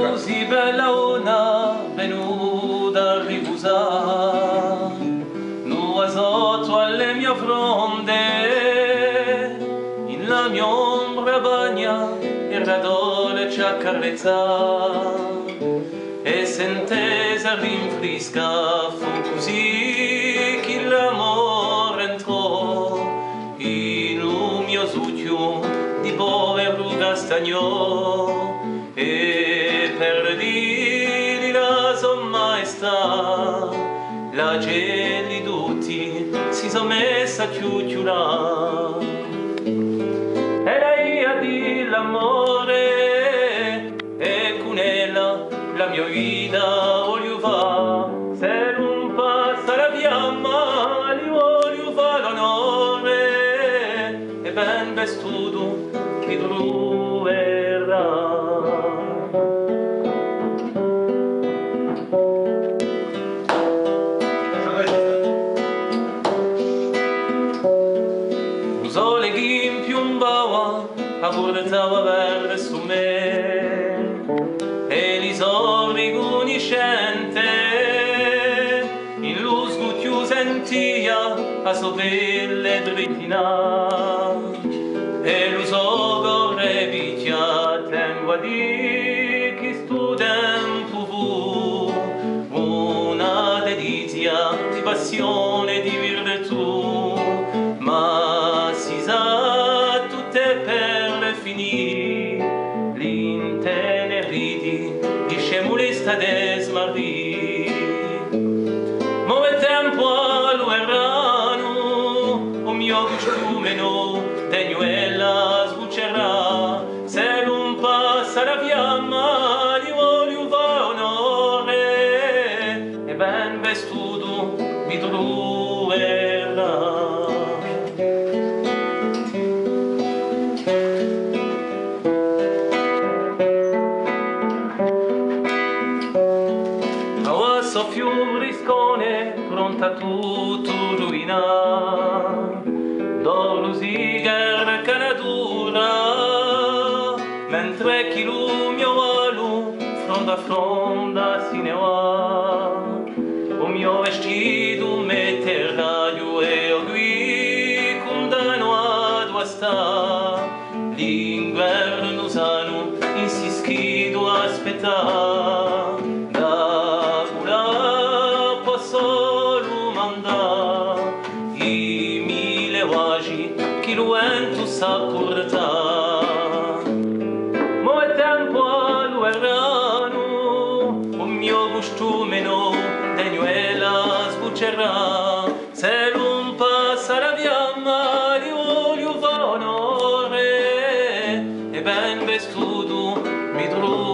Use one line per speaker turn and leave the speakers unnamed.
Così bella ona venuta a riposare, nuova sotto alle mie fronde, in la mia ombra bagna il radone ci accarezza, e sentesa rinfresca fu così che l'amore entrò in un mio succhio di povero castagnò. E per dirgli la sua maestà, la gente tutti si sono messa a chiucciolare. E lei a dire l'amore, e con ella la mia vita voglio fare. Se non passa la fiamma, gli voglio fare l'onore, e ben vestuto ti troverà. Sole che impiombava a portava verso me, e li sono riconoscente in lo sgucchio sentia a sua pelle drittina, e lo so corre picchia tempo a di che sto tempo fu una delizia di passione di virtù, ma si sa tutte per finire l'inteneriti di scemulista de smarrì. Mo il tempo allo errano o mio costume no degnuella sbuccerà, se non passa la fiamma gli voglio fare onore, e ben vestuto mi troverà. Soffio un riscone pronta tutto rovina, d'oro zigar canadura, mentre chi lo mio valo fronda si ne va. O mio vestito metterraio e o qui condano ad sta, l'inverno sano insischido aspettare. Solo manda i mille vagi che lo vento sa portare. Mo è tempo allo errano, o mio costume no degnuela sbuccerà, se non passa la fiamma di voglio fare onore, e ben vestuto mi trovo.